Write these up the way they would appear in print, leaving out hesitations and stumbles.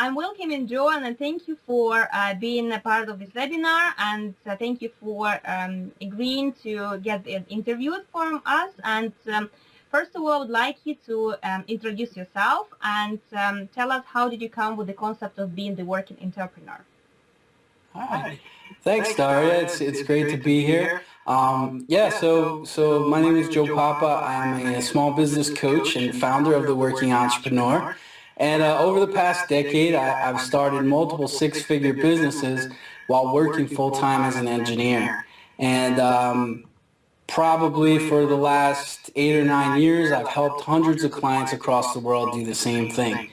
I'm welcoming Joan, and thank you for being a part of this webinar, and thank you for agreeing to get interviewed from us. And first of all, I would like you to introduce yourself and tell us how did you come with the concept of being the working entrepreneur. Hi. Thanks, Daria. It's great to be here. So my name is Joe Papa. I'm a small business coach and founder of The Working Entrepreneur. And over the past decade, I've started multiple six-figure businesses while working full-time as an engineer. And probably for the last 8 or 9 years, I've helped hundreds of clients across the world do the same thing.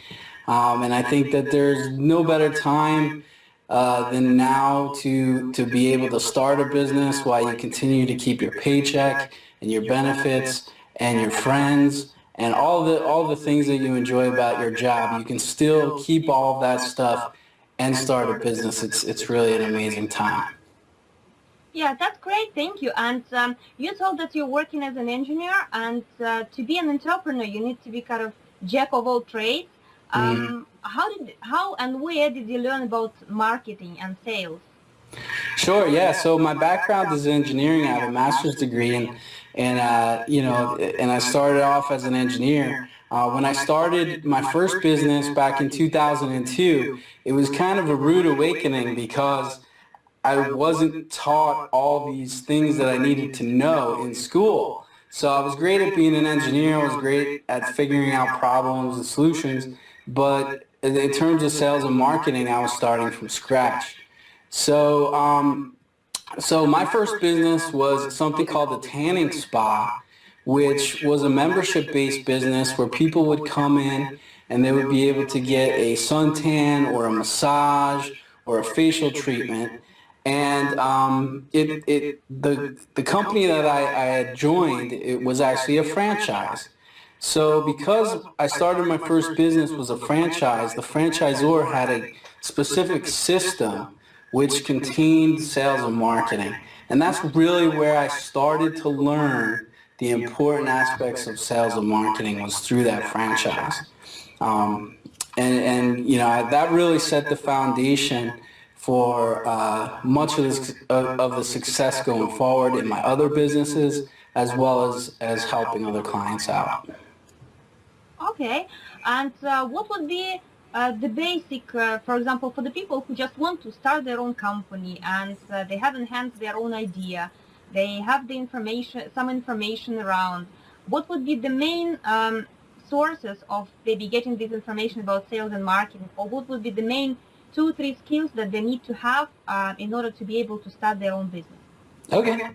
And I think that there's no better time than now to be able to start a business while you continue to keep your paycheck and your benefits and your friends and all the things that you enjoy about your job. You can still keep all of that stuff and start a business. It's really an amazing time. Yeah, that's great. Thank you. And you told that you're working as an engineer, and to be an entrepreneur, you need to be kind of jack of all trades. How and where did you learn about marketing and sales? Sure. Yeah. So my background is in engineering. I have a master's degree, and I started off as an engineer. When I started my first business back in 2002, it was kind of a rude awakening because I wasn't taught all these things that I needed to know in school. So I was great at being an engineer. I was great at figuring out problems and solutions. But in terms of sales and marketing, I was starting from scratch. So, so my first business was something called the Tanning Spa, which was a membership-based business where people would come in and they would be able to get a suntan or a massage or a facial treatment. And the company that I had joined, it was actually a franchise. So because I started my first business was a franchise, the franchisor had a specific system which contained sales and marketing. And that's really where I started to learn the important aspects of sales and marketing was through that franchise. That really set the foundation for much of the success going forward in my other businesses, as well as helping other clients out. Okay, and what would be the basic, for example, for the people who just want to start their own company and they have in hand their own idea, they have the information, some information around, what would be the main sources of maybe getting this information about sales and marketing, or what would be the main 2-3 skills that they need to have in order to be able to start their own business? Okay.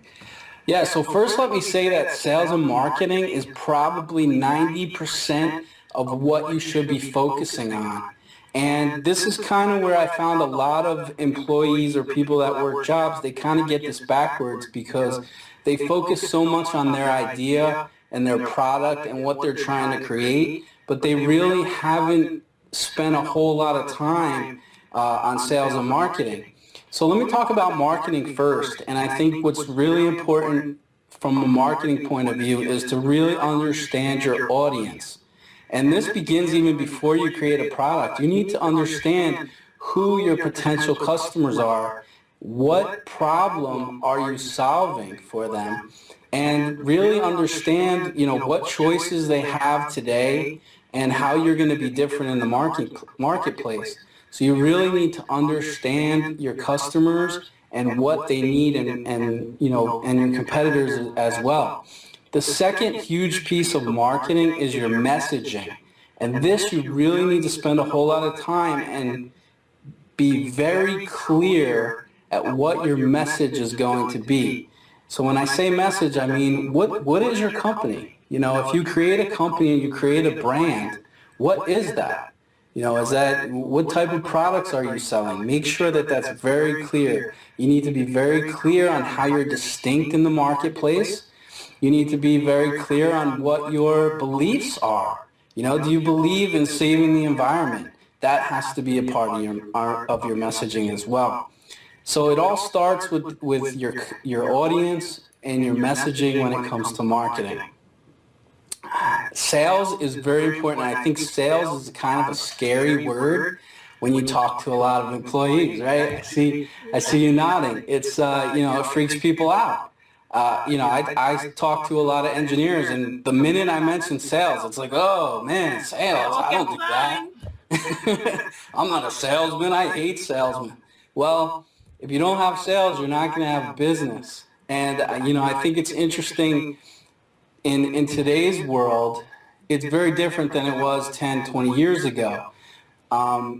Yeah, so first let me say that sales and marketing is probably 90% of what you should be focusing on. And this is kind of where I found a lot of employees or people that work jobs, they kind of get this backwards because they focus so much on their idea and their product and what they're trying to create, but they really haven't spent a whole lot of time on sales and marketing. So let me talk about marketing first, and I think what's really important from a marketing point of view is to really understand your audience. And this begins even before you create a product. You need to understand who your potential customers are, what problem are you solving for them, and really understand, what choices they have today and how you're going to be different in the marketplace. So you really need to understand your customers and what they need and your competitors as well. The second huge piece of marketing is your messaging. And this you really need to spend a whole lot of time and be very clear at what your message is going to be. So when I say message, I mean, what is your company? If you create a company and you create a brand, what is that? What type of products are you selling? Make sure that that's very clear. You need to be very clear on how you're distinct in the marketplace. You need to be very clear on what your beliefs are. Do you believe in saving the environment? That has to be a part of your messaging as well. So it all starts with your audience and your messaging when it comes to marketing. Sales is very important. I think sales is kind of a scary word when you talk to a lot of employees, right? I see you nodding. It's, it freaks people out. I talk to a lot of engineers, and the minute I mention sales, it's like, oh man, sales, I don't do that. I'm not a salesman. I hate salesmen. Well, if you don't have sales, you're not going to have business. And, I think it's interesting in today's world, it's very different than it was 10, 20 years ago.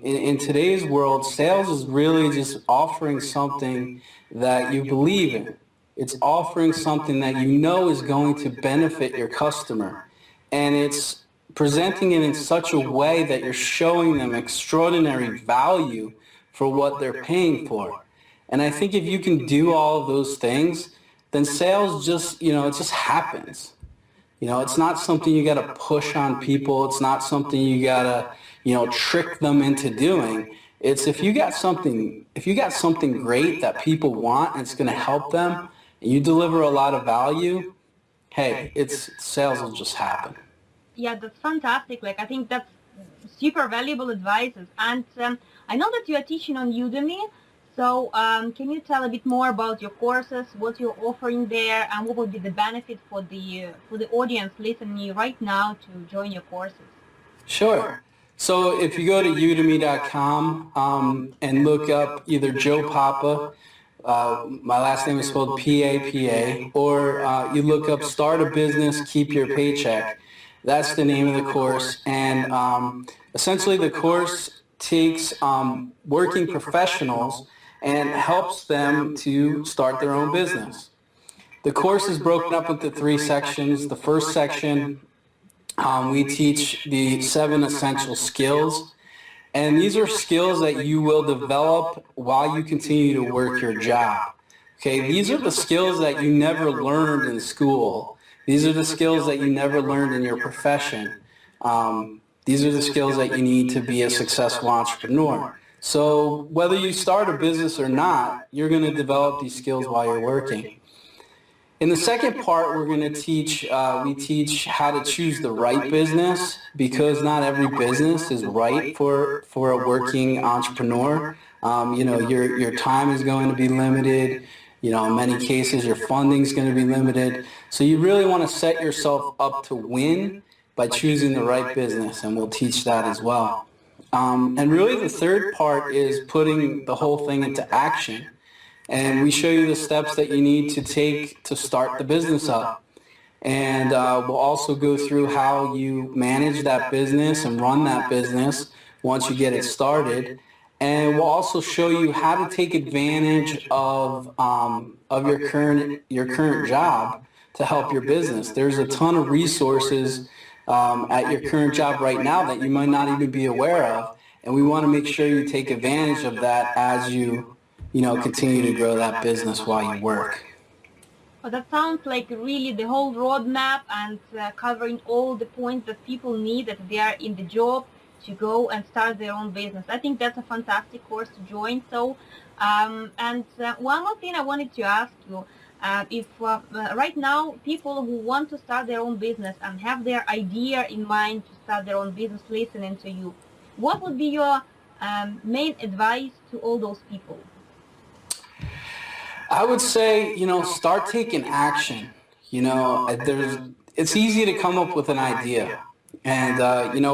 In today's world, sales is really just offering something that you believe in. It's offering something that you know is going to benefit your customer. And it's presenting it in such a way that you're showing them extraordinary value for what they're paying for. And I think if you can do all of those things, then sales just, it just happens. It's not something you got to push on people. It's not something you got to, trick them into doing. It's if you got something great that people want and it's going to help them, and you deliver a lot of value, hey, sales will just happen. Yeah, that's fantastic. Like, I think that's super valuable advices. And I know that you are teaching on Udemy. So can you tell a bit more about your courses, what you're offering there, and what would be the benefit for the audience listening right now to join your courses? Sure. So if you go to udemy.com and look up either Joe Papa, my last name is spelled P-A-P-A, or you look up Start a Business, Keep Your Paycheck. That's the name of the course. And essentially the course takes working professionals and helps them to start their own business. The course is broken up into 3 sections. The first section, we teach the 7 essential skills. And these are skills that you will develop while you continue to work your job. Okay, these are the skills that you never learned in school. These are the skills that you never learned in your profession. These are the skills that you need to be a successful entrepreneur. So whether you start a business or not, you're going to develop these skills while you're working. In the second part, we're going to teach, we teach how to choose the right business, because not every business is right for a working entrepreneur. Your time is going to be limited. In many cases, your funding is going to be limited. So you really want to set yourself up to win by choosing the right business, and we'll teach that as well. And really the third part is putting the whole thing into action. And we show you the steps that you need to take to start the business up. And we'll also go through how you manage that business and run that business once you get it started. And we'll also show you how to take advantage of your current job to help your business. There's a ton of resources at your current job right now that you might not even be aware of, and we want to make sure you take advantage of that as you continue to grow that business while you work. Well, that sounds like really the whole roadmap and covering all the points that people need that they are in the job to go and start their own business. I think that's a fantastic course to join. So, one more thing I wanted to ask you. If right now people who want to start their own business and have their idea in mind to start their own business listening to you, what would be your main advice to all those people? I would say, start taking action. It's easy to come up with an idea. And,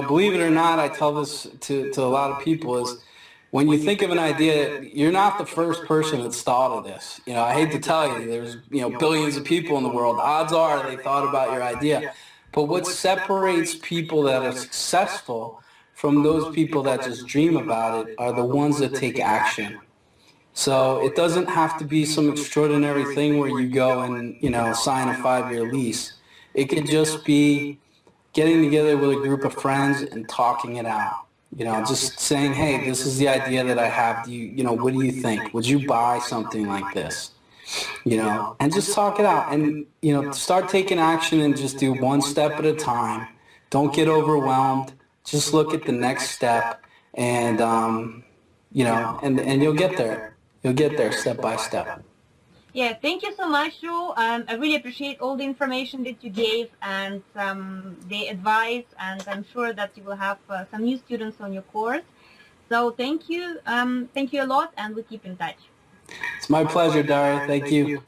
believe it or not, I tell this to a lot of people is, when you think of an idea, you're not the first person that's thought of this. I hate to tell you, there's, billions of people in the world. Odds are they thought about your idea. But what separates people that are successful from those people that just dream about it are the ones that take action. So it doesn't have to be some extraordinary thing where you go and, sign a 5-year lease. It could just be getting together with a group of friends and talking it out. Just saying, hey, this is the idea that I have. What do you think? Would you buy something like this? And just talk it out and, start taking action and just do one step at a time. Don't get overwhelmed. Just look at the next step and, and you'll get there. You'll get there step by step. Yeah, thank you so much, Joe. I really appreciate all the information that you gave and the advice, and I'm sure that you will have some new students on your course. So thank you a lot, and we keep in touch. It's my pleasure, Daria. Thank you.